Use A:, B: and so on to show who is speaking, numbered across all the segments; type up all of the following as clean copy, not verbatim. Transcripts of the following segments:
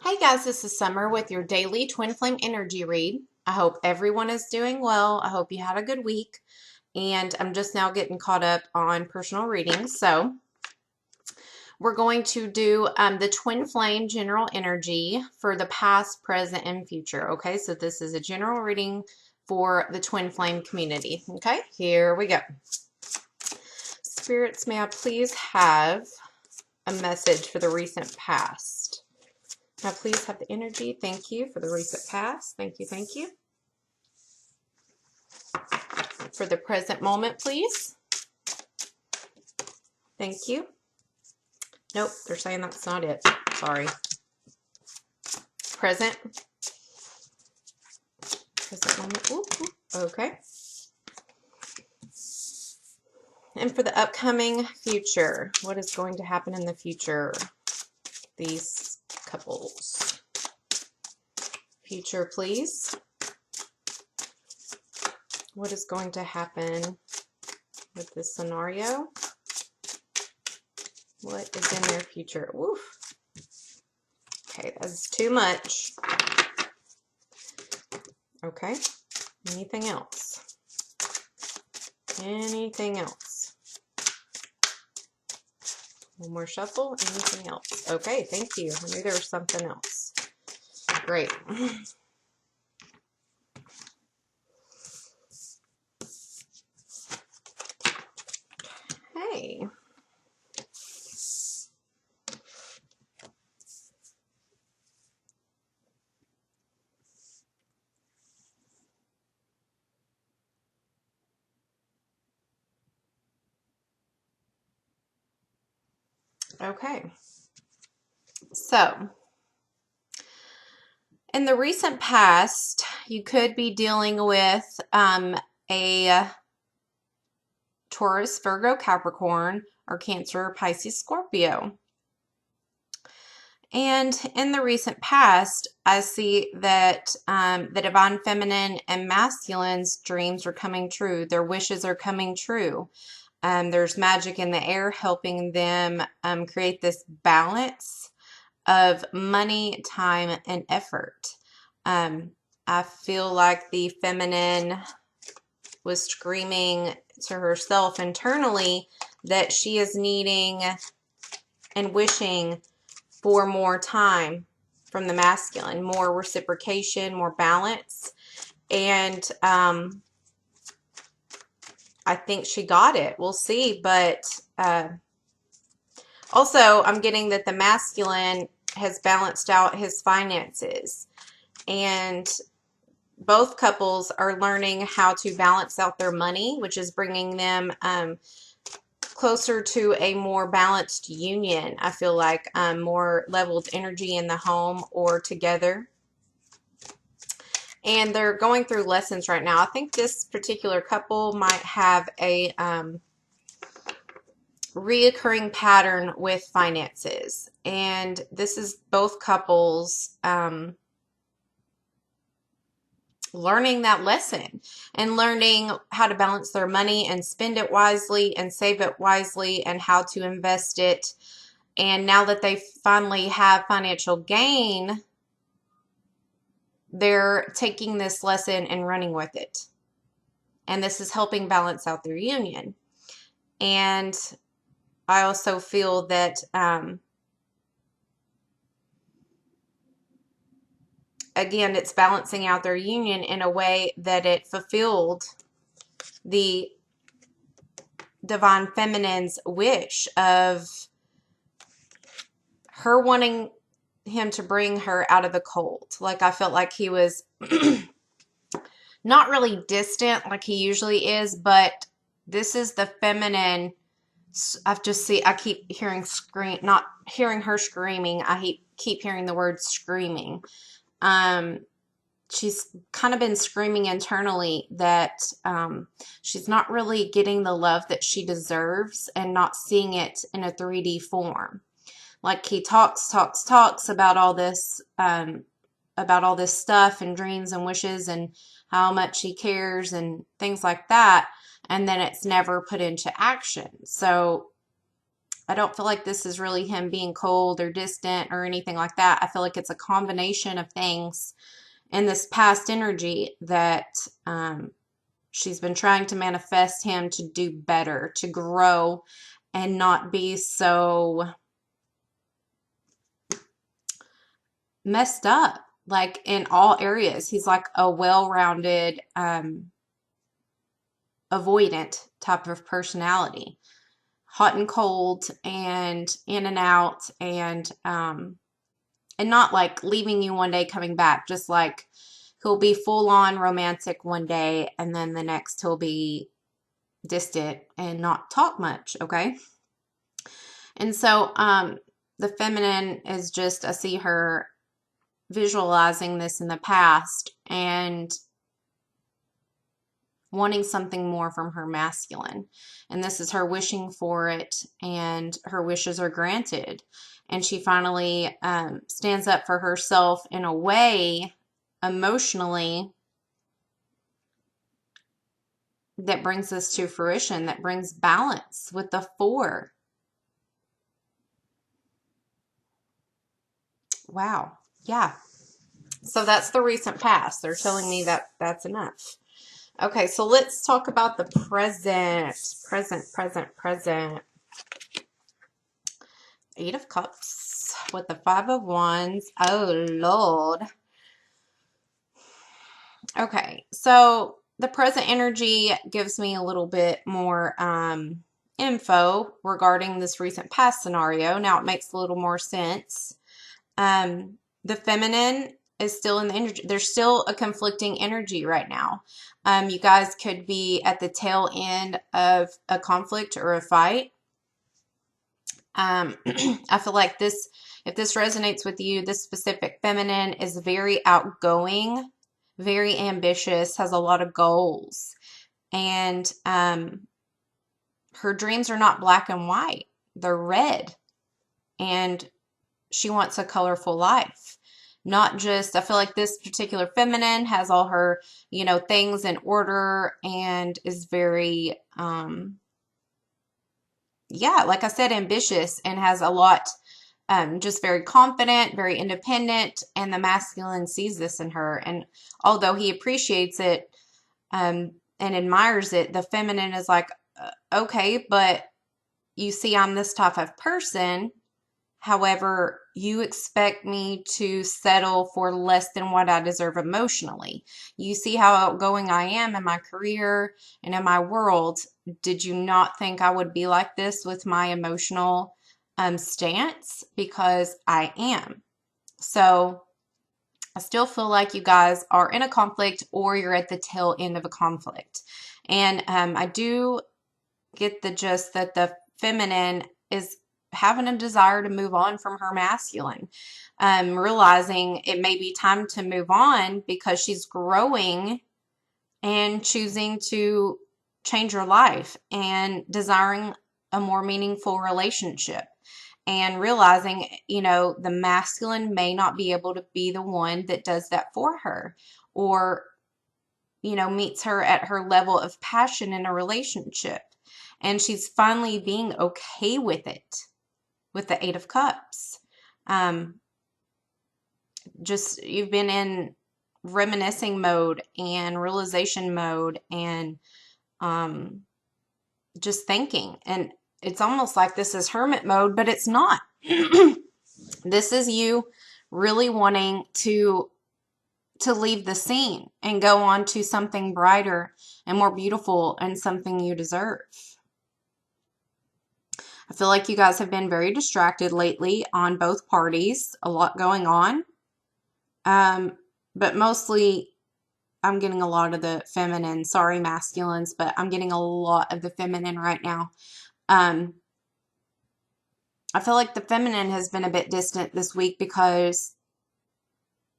A: Hi guys, this is Summer with your daily Twin Flame Energy read. I hope everyone is doing well. I hope you had a good week. And I'm just now getting caught up on personal readings. So we're going to do the Twin Flame General Energy for the past, present, and future. Okay, so this is a general reading for the Twin Flame community. Okay, here we go. Spirits, may I please have a message for the recent past? Now, please have the energy. Thank you for the recent past. Thank you, thank you. For the present moment, please. Thank you. Nope, they're saying that's not it. Sorry. Present. Present moment. Ooh, ooh. Okay. And for the upcoming future, what is going to happen in the future? These couples. Future, please. What is going to happen with this scenario? What is in their future? Woof. Okay, that's too much. Okay. Anything else? Anything else? One more shuffle. Anything else? Okay, thank you. I knew there was something else. Great. Hey. Okay. So, in the recent past, you could be dealing with a Taurus, Virgo, Capricorn, or Cancer, Pisces, Scorpio. And in the recent past, I see that the divine feminine and masculine's dreams are coming true. Their wishes are coming true. There's magic in the air helping them create this balance of money, time, and effort. I feel like the feminine was screaming to herself internally that she is needing and wishing for more time from the masculine, more reciprocation, more balance. And I think she got it. We'll see. But also, I'm getting that the masculine has balanced out his finances. And both couples are learning how to balance out their money, which is bringing them closer to a more balanced union. I feel like more leveled energy in the home or together. And they're going through lessons right now. I think this particular couple might have a reoccurring pattern with finances. And this is both couples learning that lesson and learning how to balance their money and spend it wisely and save it wisely and how to invest it. And now that they finally have financial gain, they're taking this lesson and running with it. And this is helping balance out their union. And I also feel that again, it's balancing out their union in a way that it fulfilled the divine feminine's wish of her wanting him to bring her out of the cold. Like, I felt like he was not really distant like he usually is, but this is the feminine. I keep hearing not hearing her screaming. I keep hearing the word screaming. She's kind of been screaming internally that she's not really getting the love that she deserves and not seeing it in a 3D form. Like, he talks about all this stuff and dreams and wishes and how much he cares and things like that, and then it's never put into action. So I don't feel like this is really him being cold or distant or anything like that. I feel like it's a combination of things in this past energy that she's been trying to manifest him to do better, to grow, and not be so messed up, like in all areas. He's like a well-rounded, avoidant type of personality, hot and cold and in and out, and not like leaving you one day coming back, just like he'll be full on romantic one day and then the next he'll be distant and not talk much, okay? And so the feminine is just, I see her visualizing this in the past and wanting something more from her masculine. And this is her wishing for it, and her wishes are granted. And she finally stands up for herself in a way, emotionally, that brings this to fruition, that brings balance with the 4. Wow. Yeah. So that's the recent past. They're telling me that that's enough. Okay, so let's talk about the present. Present. 8 of Cups with the 5 of Wands. Oh, Lord. Okay, so the present energy gives me a little bit more info regarding this recent past scenario. Now it makes a little more sense. The feminine is still in the energy. There's still a conflicting energy right now. You guys could be at the tail end of a conflict or a fight. I feel like this, if this resonates with you, this specific feminine is very outgoing, very ambitious, has a lot of goals, and her dreams are not black and white. They're red, and she wants a colorful life. Not just, I feel like this particular feminine has all her, things in order and is very, like I said, ambitious, and has a lot, just very confident, very independent, and the masculine sees this in her. And although he appreciates it, and admires it, the feminine is like, okay, but you see, I'm this type of person. However, you expect me to settle for less than what I deserve emotionally. You see how outgoing I am in my career and in my world. Did you not think I would be like this with my emotional stance? Because I am. So I still feel like you guys are in a conflict, or you're at the tail end of a conflict. And I do get the gist that the feminine is having a desire to move on from her masculine, realizing it may be time to move on because she's growing and choosing to change her life and desiring a more meaningful relationship, and realizing, the masculine may not be able to be the one that does that for her, or, meets her at her level of passion in a relationship. And she's finally being okay with it, with the 8 of Cups. Just, you've been in reminiscing mode and realization mode, and just thinking. And it's almost like this is hermit mode, but it's not. This is you really wanting to leave the scene and go on to something brighter and more beautiful, and something you deserve. I feel like you guys have been very distracted lately on both parties, a lot going on. But mostly I'm getting a lot of the feminine, sorry masculines, but I'm getting a lot of the feminine right now. I feel like the feminine has been a bit distant this week because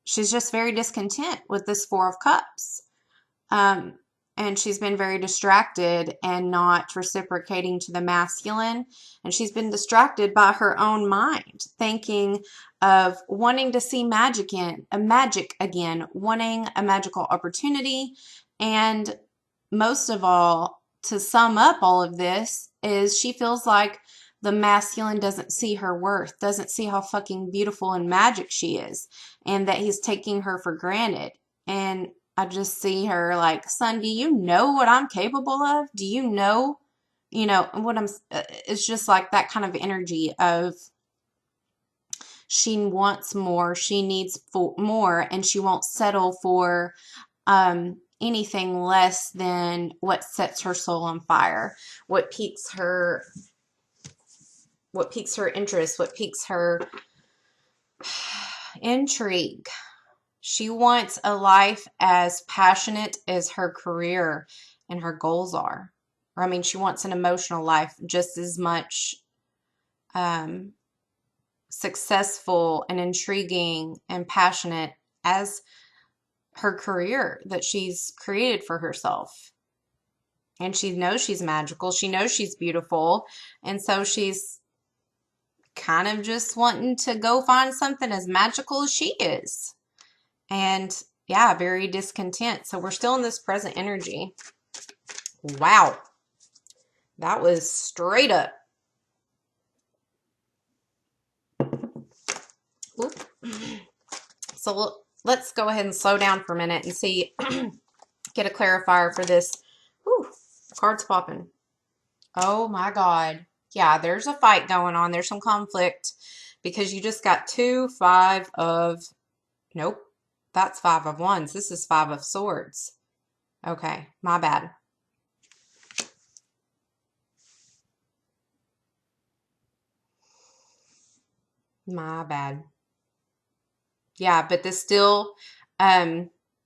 A: she's just very discontent with this 4 of Cups. And she's been very distracted and not reciprocating to the masculine. And she's been distracted by her own mind, thinking of wanting to see magic again, wanting a magical opportunity. And most of all, to sum up all of this, is she feels like the masculine doesn't see her worth, doesn't see how fucking beautiful and magic she is, and that he's taking her for granted. And I just see her like, son, do you know what I'm capable of? Do you know, what it's just like that kind of energy of she wants more, she needs more, and she won't settle for anything less than what sets her soul on fire, what piques her interest, what piques her intrigue. She wants a life as passionate as her career and her goals are. Or, I mean, she wants an emotional life just as much successful and intriguing and passionate as her career that she's created for herself. And she knows she's magical. She knows she's beautiful. And so she's kind of just wanting to go find something as magical as she is. And yeah, very discontent. So we're still in this present energy. Wow. That was straight up. Oop. So let's go ahead and slow down for a minute and see, get a clarifier for this. Whew, cards popping. Oh my God. Yeah, there's a fight going on. There's some conflict because you just got 2 5 of, nope, that's 5 of Wands. This is 5 of Swords. Okay, my bad. My bad. Yeah, but this still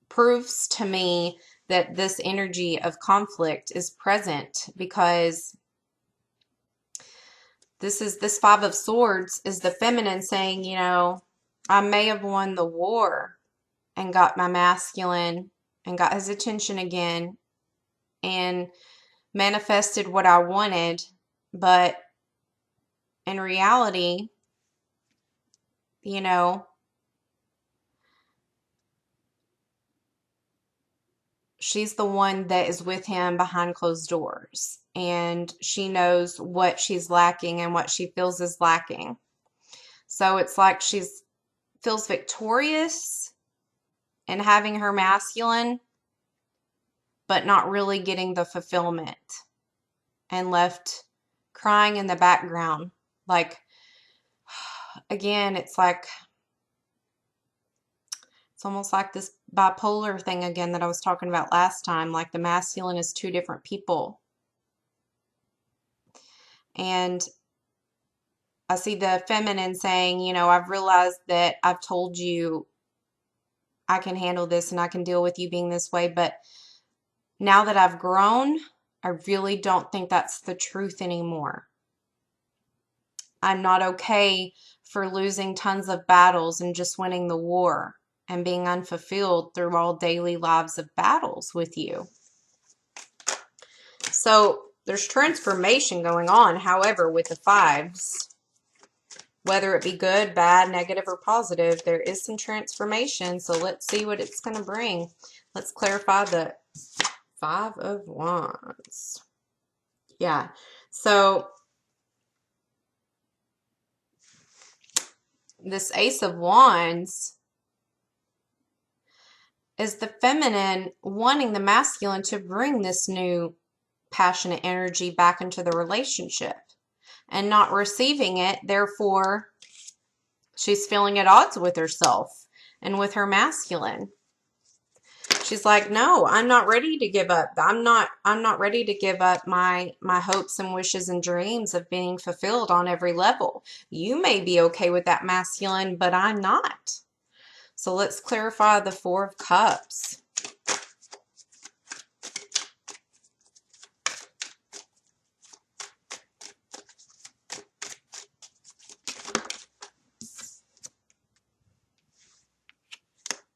A: proves to me that this energy of conflict is present because this 5 of Swords is the feminine saying, I may have won the war and got my masculine and got his attention again and manifested what I wanted, but in reality, she's the one that is with him behind closed doors, and she knows what she's lacking and what she feels is lacking. So it's like she's feels victorious in having her masculine, but not really getting the fulfillment, and left crying in the background. Like, again, it's almost like this bipolar thing again that I was talking about last time. Like the masculine is 2 different people. And I see the feminine saying, I've realized that I've told you I can handle this and I can deal with you being this way, but now that I've grown, I really don't think that's the truth anymore. I'm not okay for losing tons of battles and just winning the war and being unfulfilled through all daily lives of battles with you. So there's transformation going on. However, with the 5s, whether it be good, bad, negative, or positive, there is some transformation. So let's see what it's going to bring. Let's clarify the 5 of Wands. Yeah. So this Ace of Wands is the feminine wanting the masculine to bring this new passionate energy back into the relationship and not receiving it. Therefore, she's feeling at odds with herself and with her masculine. She's like, no, I'm not ready to give up. I'm not ready to give up my hopes and wishes and dreams of being fulfilled on every level. You may be okay with that masculine, but I'm not. So let's clarify the 4 of Cups.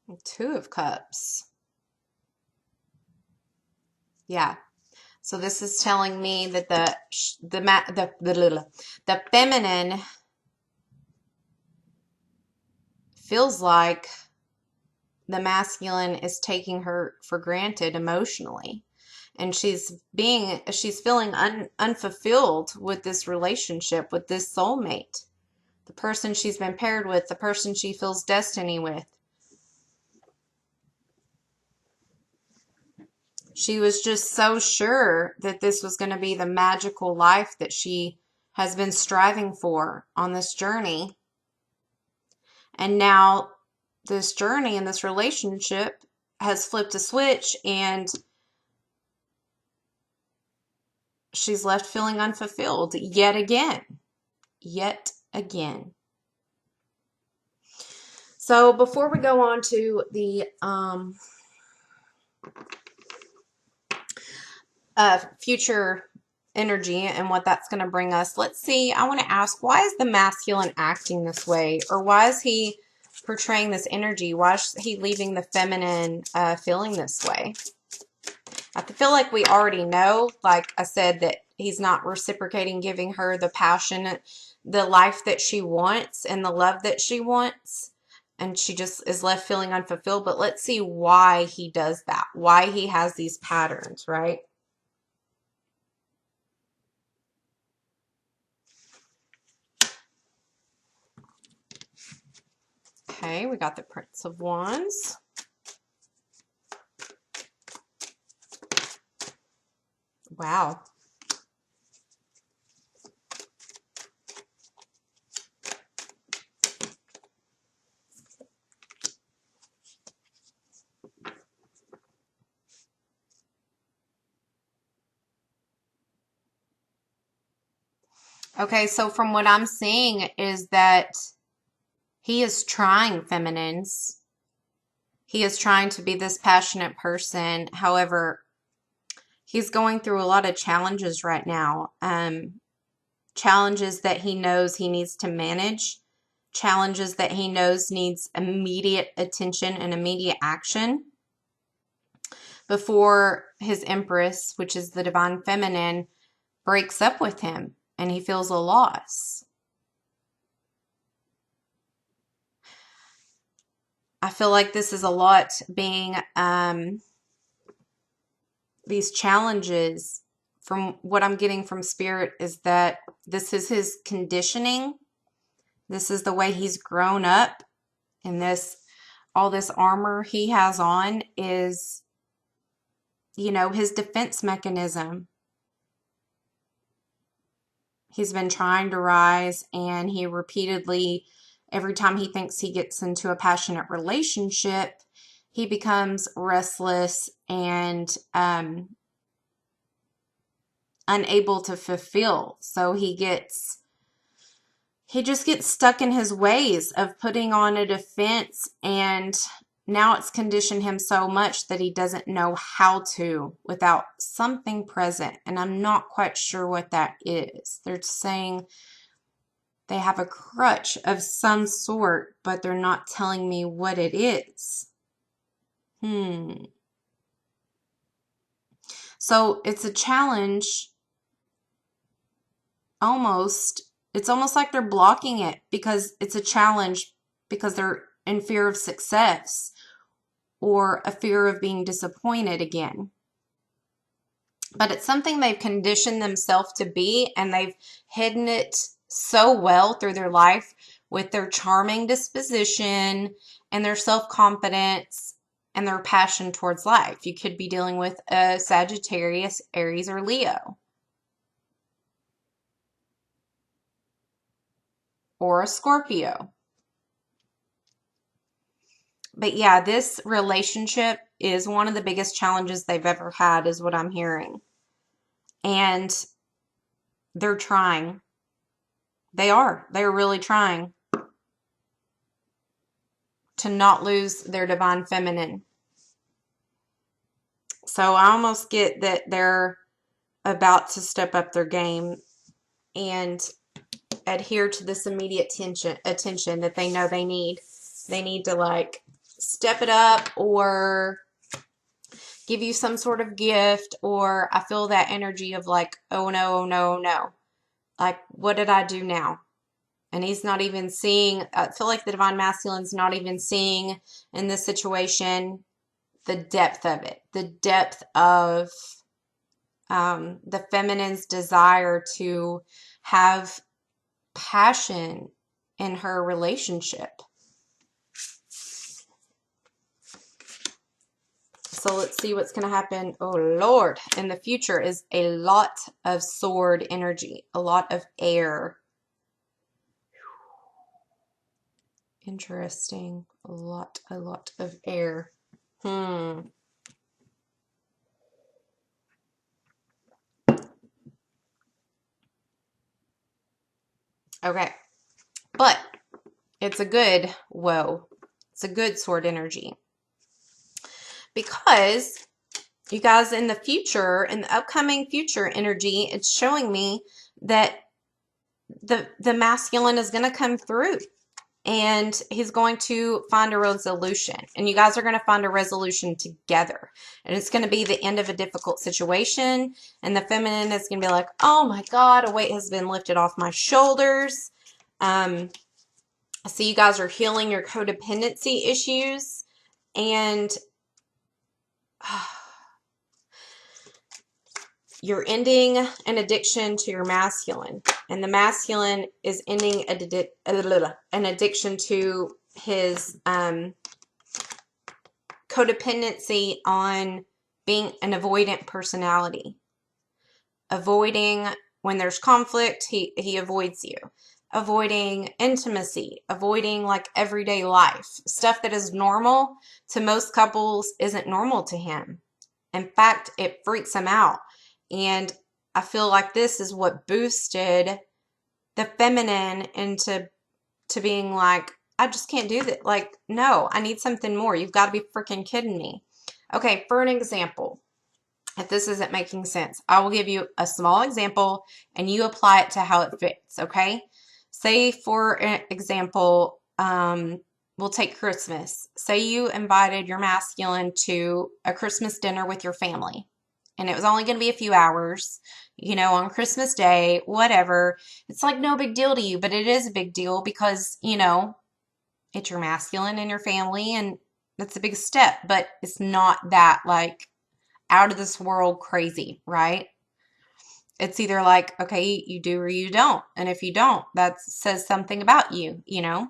A: And 2 of Cups. Yeah. So this is telling me that the feminine feels like the masculine is taking her for granted emotionally. And she's feeling unfulfilled with this relationship, with this soulmate, the person she's been paired with, the person she feels destiny with. She was just so sure that this was going to be the magical life that she has been striving for on this journey. And now this journey and this relationship has flipped a switch, and she's left feeling unfulfilled yet again. Yet again. So before we go on to the future energy and what that's going to bring us, let's see. I want to ask, why is the masculine acting this way? Or why is he portraying this energy? Why is he leaving the feminine feeling this way? I feel like we already know, like I said, that he's not reciprocating, giving her the passion, the life that she wants and the love that she wants. And she just is left feeling unfulfilled. But let's see why he does that. Why he has these patterns, right? Okay, we got the Prince of Wands. Wow. Okay, so from what I'm seeing is that he is trying, feminines. He is trying to be this passionate person. However, he's going through a lot of challenges right now. Challenges that he knows he needs to manage. Challenges that he knows needs immediate attention and immediate action before his Empress, which is the divine feminine, breaks up with him and he feels a loss. I feel like this is a lot being these challenges, from what I'm getting from Spirit, is that this is his conditioning. This is the way he's grown up. And all this armor he has on is, his defense mechanism. He's been trying to rise, and he repeatedly, every time he thinks he gets into a passionate relationship, he becomes restless and unable to fulfill. So he just gets stuck in his ways of putting on a defense, and now it's conditioned him so much that he doesn't know how to without something present. And I'm not quite sure what that is. They're saying they have a crutch of some sort, but they're not telling me what it is. So it's a challenge. It's almost like they're blocking it because it's a challenge, because they're in fear of success or a fear of being disappointed again. But it's something they've conditioned themselves to be, and they've hidden it so well through their life with their charming disposition and their self-confidence and their passion towards life. You could be dealing with a Sagittarius, Aries, or Leo. Or a Scorpio. But yeah, this relationship is one of the biggest challenges they've ever had, is what I'm hearing. And they're trying. They're really trying to not lose their divine feminine. So I almost get that they're about to step up their game and adhere to this immediate attention that they know they need. They need to, like, step it up or give you some sort of gift, or I feel that energy of like, oh no, oh no, oh no. Like, what did I do now? And he's not even seeing, I feel like the divine masculine's not even seeing in this situation the depth of it, the depth of the feminine's desire to have passion in her relationship. So let's see what's going to happen. Oh, Lord. In the future is a lot of sword energy, a lot of air. Interesting. A lot of air. Okay. But it's a good woe. It's a good sword energy. Because you guys, in the future, in the upcoming future energy, it's showing me that the masculine is going to come through and he's going to find a resolution. And you guys are going to find a resolution together. And it's going to be the end of a difficult situation. And the feminine is going to be like, oh my God, a weight has been lifted off my shoulders. I see you guys are healing your codependency issues. And you're ending an addiction to your masculine, and the masculine is ending an addiction to his codependency on being an avoidant personality. Avoiding when there's conflict, he avoids you. Avoiding intimacy, avoiding like everyday life. Stuff that is normal to most couples isn't normal to him. In fact, it freaks him out. And I feel like this is what boosted the feminine into being like, I just can't do that. Like, no, I need something more. You've got to be freaking kidding me. Okay, for an example, if this isn't making sense, I will give you a small example and you apply it to how it fits, okay? Say, for example, we'll take Christmas. Say you invited your masculine to a Christmas dinner with your family. And it was only going to be a few hours, you know, on Christmas Day, whatever. It's like no big deal to you, but it is a big deal because, you know, it's your masculine and your family, and that's a big step. But it's not that, like, out of this world crazy, right? It's either like, okay, you do or you don't. And if you don't, that says something about you, you know?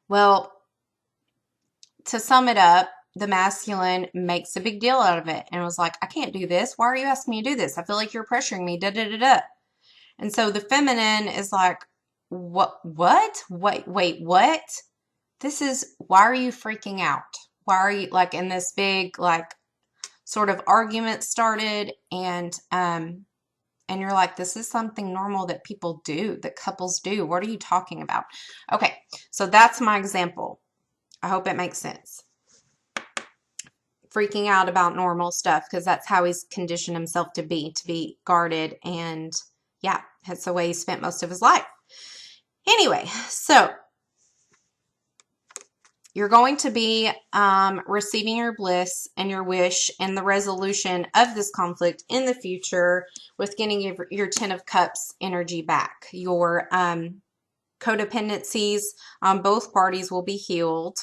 A: Well, to sum it up, the masculine makes a big deal out of it and was like, I can't do this. Why are you asking me to do this? I feel like you're pressuring me, da da da da. And so the feminine is like, what? Wait, what? This is, why are you freaking out? Why are you, like, in this big, like, sort of argument started, and you're like, this is something normal that people do, that couples do. What are you talking about? Okay, so that's my example. I hope it makes sense. Freaking out about normal stuff because that's how he's conditioned himself to be guarded, and yeah, that's the way he spent most of his life. Anyway, so you're going to be receiving your bliss and your wish and the resolution of this conflict in the future with getting your 10 of Cups energy back. Your codependencies on both parties will be healed,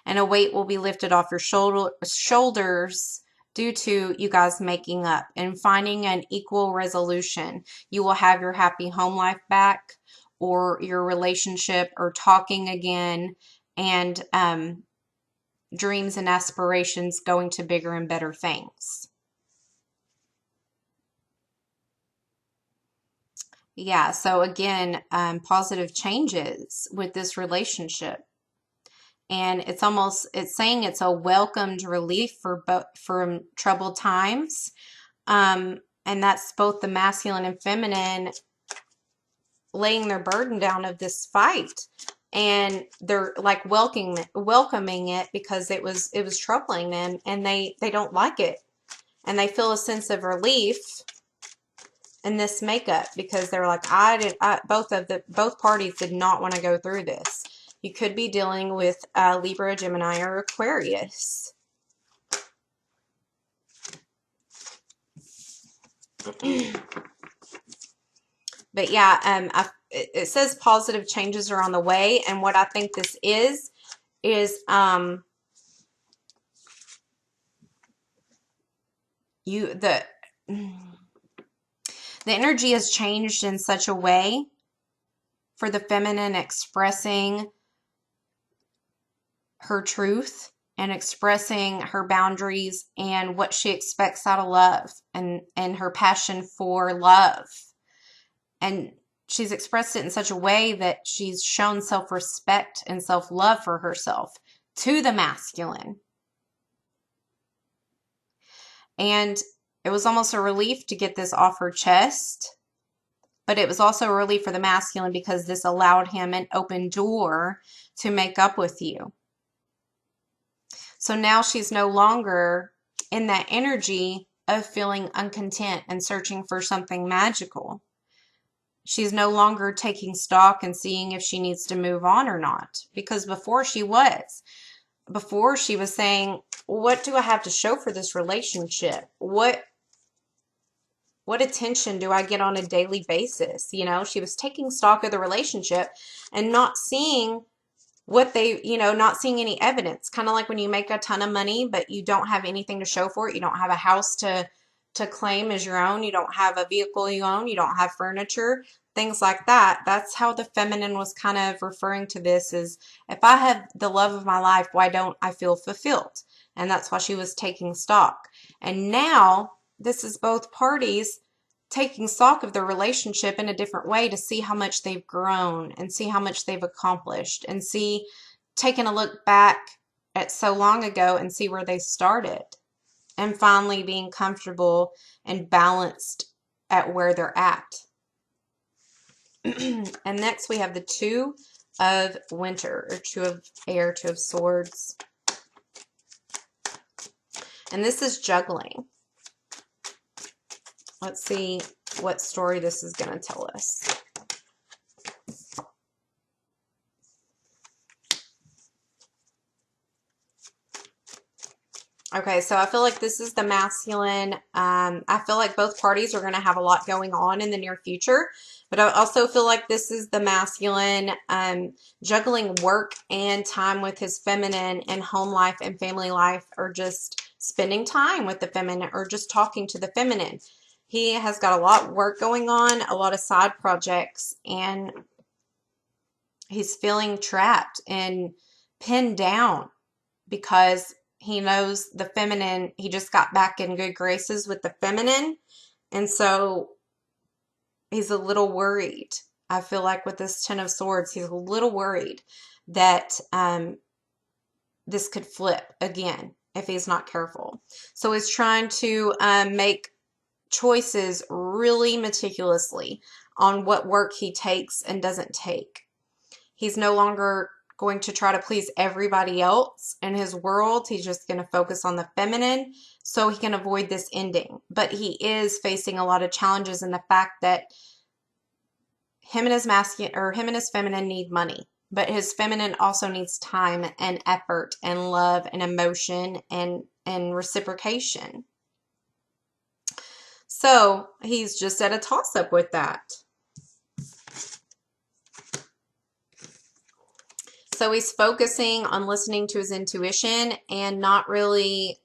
A: and a weight will be lifted off your shoulders due to you guys making up and finding an equal resolution. You will have your happy home life back, or your relationship, or talking again, and dreams and aspirations going to bigger and better things. Yeah, so again, positive changes with this relationship. And it's saying it's a welcomed relief from troubled times. And that's both the masculine and feminine laying their burden down of this fight, and they're like welcoming it because it was troubling them, and they don't like it, and they feel a sense of relief in this makeup because they're like, both parties did not want to go through this. You could be dealing with Libra, Gemini, or Aquarius. But yeah, it says positive changes are on the way. And what I think this is you the energy has changed in such a way for the feminine expressing her truth and expressing her boundaries and what she expects out of love and her passion for love. And she's expressed it in such a way that she's shown self-respect and self-love for herself to the masculine. And it was almost a relief to get this off her chest, but it was also a relief for the masculine because this allowed him an open door to make up with you. So now she's no longer in that energy of feeling uncontent and searching for something magical. She's no longer taking stock and seeing if she needs to move on or not, because before she was. Before she was saying, what do I have to show for this relationship? What attention do I get on a daily basis? You know, she was taking stock of the relationship and not seeing what they, not seeing any evidence. Kind of like when you make a ton of money, but you don't have anything to show for it. You don't have a house to claim as your own. You don't have a vehicle you own. You don't have furniture, things like that. That's how the feminine was kind of referring to this is, if I have the love of my life, why don't I feel fulfilled? And that's why she was taking stock. And now this is both parties taking stock of their relationship in a different way to see how much they've grown and see how much they've accomplished and see, taking a look back at so long ago and see where they started and finally being comfortable and balanced at where they're at. And next we have the Two of Winter, or Two of Air, Two of Swords. And this is juggling. Let's see what story this is going to tell us. Okay, so I feel like this is the masculine. I feel like both parties are going to have a lot going on in the near future, but I also feel like this is the masculine juggling work and time with his feminine, and home life and family life, or just spending time with the feminine, or just talking to the feminine. He has got a lot of work going on, a lot of side projects, and he's feeling trapped and pinned down because he knows the feminine, he just got back in good graces with the feminine, and so he's a little worried. I feel like with this Ten of Swords, he's a little worried that this could flip again if he's not careful. So he's trying to make choices really meticulously on what work he takes and doesn't take. He's no longer going to try to please everybody else in his world. He's just going to focus on the feminine so he can avoid this ending. But he is facing a lot of challenges in the fact that him and his masculine, or him and his feminine, need money. But his feminine also needs time and effort and love and emotion and reciprocation. So he's just at a toss-up with that. So he's focusing on listening to his intuition and not really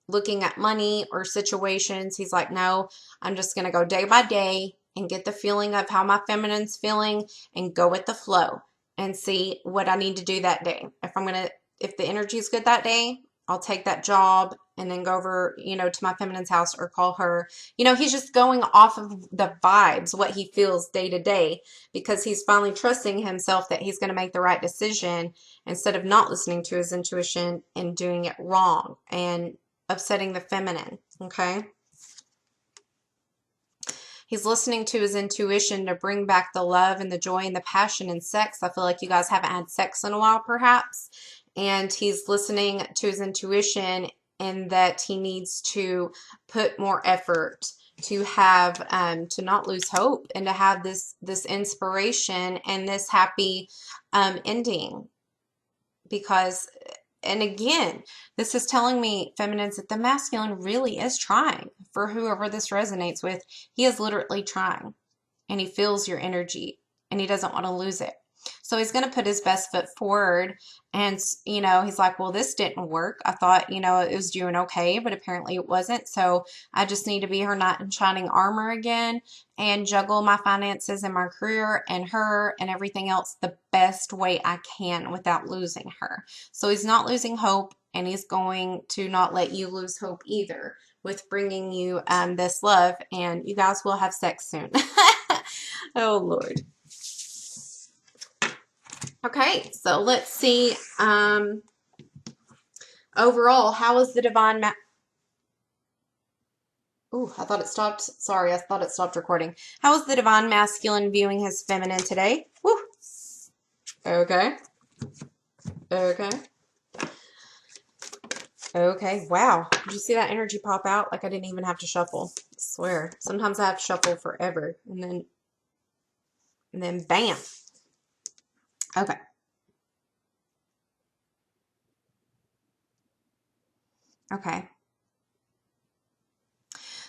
A: looking at money or situations. He's like, no, I'm just going to go day by day and get the feeling of how my feminine's feeling and go with the flow and see what I need to do that day. If the energy is good that day, I'll take that job and then go over, to my feminine's house or call her. He's just going off of the vibes, what he feels day to day, because he's finally trusting himself that he's going to make the right decision instead of not listening to his intuition and doing it wrong and upsetting the feminine, okay? He's listening to his intuition to bring back the love and the joy and the passion and sex. I feel like you guys haven't had sex in a while, perhaps. And he's listening to his intuition in that he needs to put more effort to have, to not lose hope and to have this inspiration and this happy ending. Because, and again, this is telling me, feminines, that the masculine really is trying. For whoever this resonates with, he is literally trying. And he feels your energy and he doesn't want to lose it. So he's going to put his best foot forward. And, you know, he's like, well, this didn't work. I thought, you know, it was doing okay, but apparently it wasn't. So I just need to be her knight in shining armor again and juggle my finances and my career and her and everything else the best way I can without losing her. So he's not losing hope, and he's going to not let you lose hope either with bringing you this love, and you guys will have sex soon. Oh, Lord. Okay, so let's see. Overall, how is the divine Ooh, I thought it stopped. Sorry, I thought it stopped recording. How is the divine masculine viewing his feminine today? Woo. Okay. Okay. Okay. Wow. Did you see that energy pop out? Like I didn't even have to shuffle. I swear. Sometimes I have to shuffle forever, and then bam. Okay. Okay.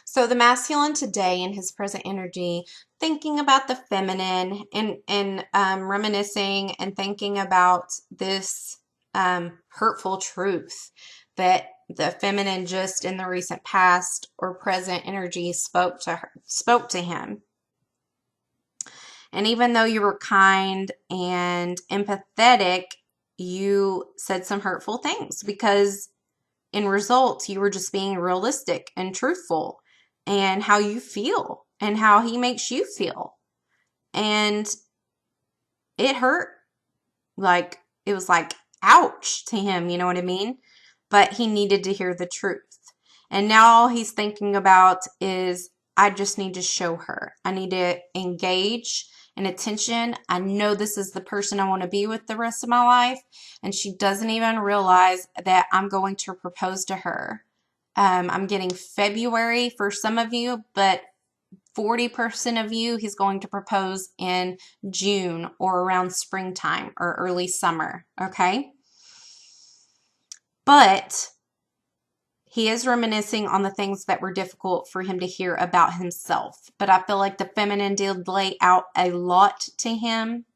A: So the masculine today in his present energy, thinking about the feminine and reminiscing and thinking about this hurtful truth that the feminine just in the recent past or present energy spoke to him. And even though you were kind and empathetic, you said some hurtful things because in results, you were just being realistic and truthful and how you feel and how he makes you feel. And it hurt. Like, it was like, ouch to him, you know what I mean? But he needed to hear the truth. And now all he's thinking about is, I just need to show her. I need to engage and attention. I know this is the person I want to be with the rest of my life. And she doesn't even realize that I'm going to propose to her. I'm getting February for some of you, but 40% of you, he's going to propose in June or around springtime or early summer. Okay. But he is reminiscing on the things that were difficult for him to hear about himself. But I feel like the feminine did lay out a lot to him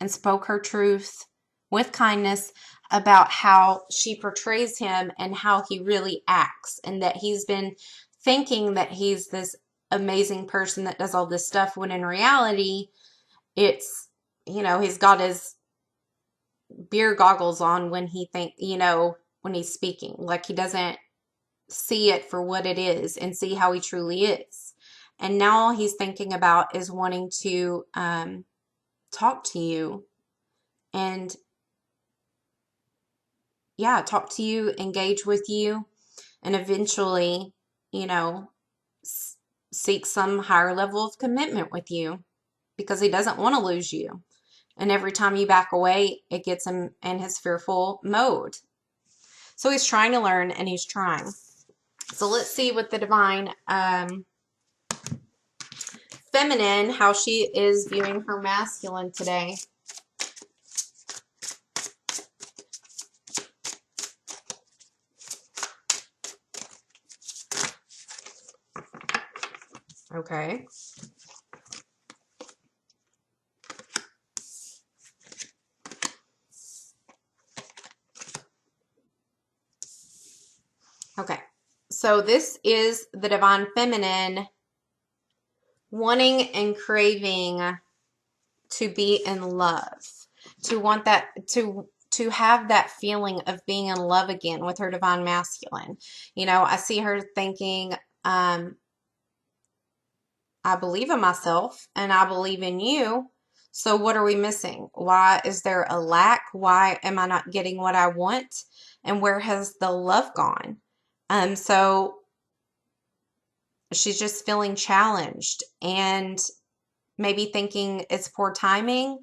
A: and spoke her truth with kindness about how she portrays him and how he really acts, and that he's been thinking that he's this amazing person that does all this stuff when in reality it's, you know, he's got his beer goggles on when when he's speaking. Like he doesn't see it for what it is and see how he truly is. And now all he's thinking about is wanting to talk to you and talk to you, engage with you, and eventually, you know, seek some higher level of commitment with you because he doesn't want to lose you. And every time you back away, it gets him in his fearful mode. So he's trying to learn, and he's trying. So let's see what the divine feminine, how she is viewing her masculine today. Okay. Okay. So this is the divine feminine wanting and craving to be in love, to want that, to have that feeling of being in love again with her divine masculine. You know, I see her thinking, I believe in myself and I believe in you. So what are we missing? Why is there a lack? Why am I not getting what I want? And where has the love gone? So she's just feeling challenged and maybe thinking it's poor timing,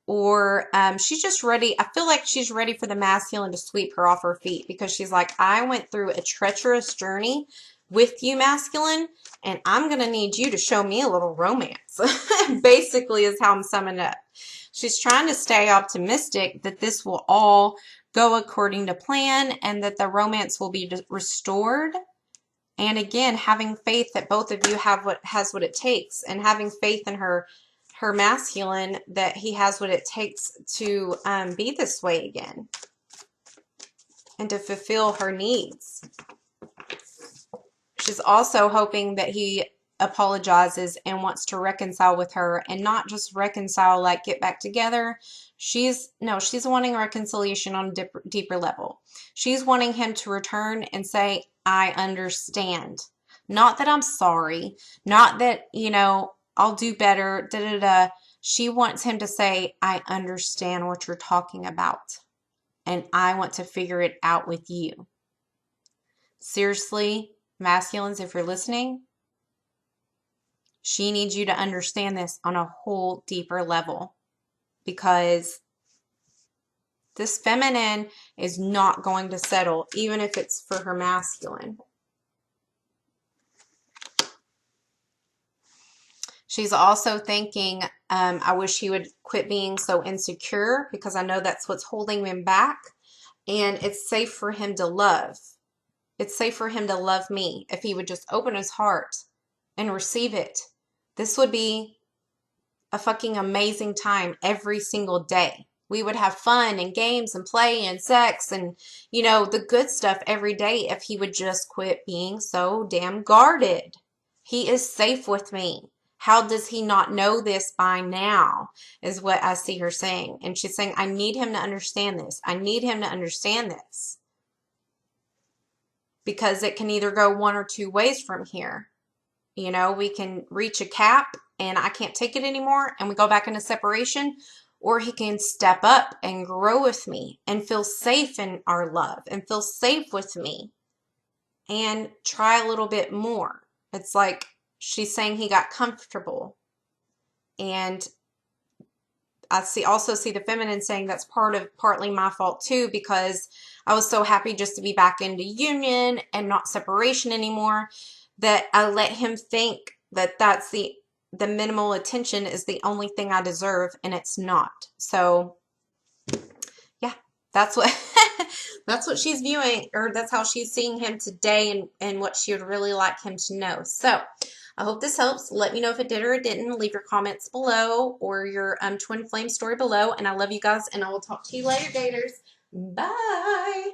A: or she's just ready. I feel like she's ready for the masculine to sweep her off her feet because she's like, I went through a treacherous journey with you, masculine, and I'm going to need you to show me a little romance. Basically is how I'm summing up. She's trying to stay optimistic that this will all go according to plan and that the romance will be restored. And again, having faith that both of you have what it takes, and having faith in her her masculine that he has what it takes to be this way again and to fulfill her needs. She's also hoping that he apologizes and wants to reconcile with her, and not just reconcile like get back together. She's wanting reconciliation on a deeper level. She's wanting him to return and say, I understand. Not that I'm sorry, not that, I'll do better, da da da. She wants him to say, I understand what you're talking about, and I want to figure it out with you. Seriously, masculines, if you're listening, she needs you to understand this on a whole deeper level, because this feminine is not going to settle, even if it's for her masculine. She's also thinking, I wish he would quit being so insecure, because I know that's what's holding him back. And it's safe for him to love. It's safe for him to love me if he would just open his heart and receive it. This would be a fucking amazing time every single day. We would have fun and games and play and sex and, the good stuff every day if he would just quit being so damn guarded. He is safe with me. How does he not know this by now, is what I see her saying. And she's saying, I need him to understand this. I need him to understand this. Because it can either go one or two ways from here. We can reach a cap and I can't take it anymore and we go back into separation, or he can step up and grow with me and feel safe in our love and feel safe with me and try a little bit more. It's like she's saying he got comfortable. And I also see the feminine saying that's partly my fault too, because I was so happy just to be back into union and not separation anymore, that I let him think that that's the minimal attention is the only thing I deserve, and it's not. So yeah, that's what that's what she's viewing, or that's how she's seeing him today, and what she would really like him to know. So I hope this helps. Let me know if it did or it didn't. Leave your comments below, or your twin flame story below. And I love you guys, and I will talk to you later, Gators. Bye.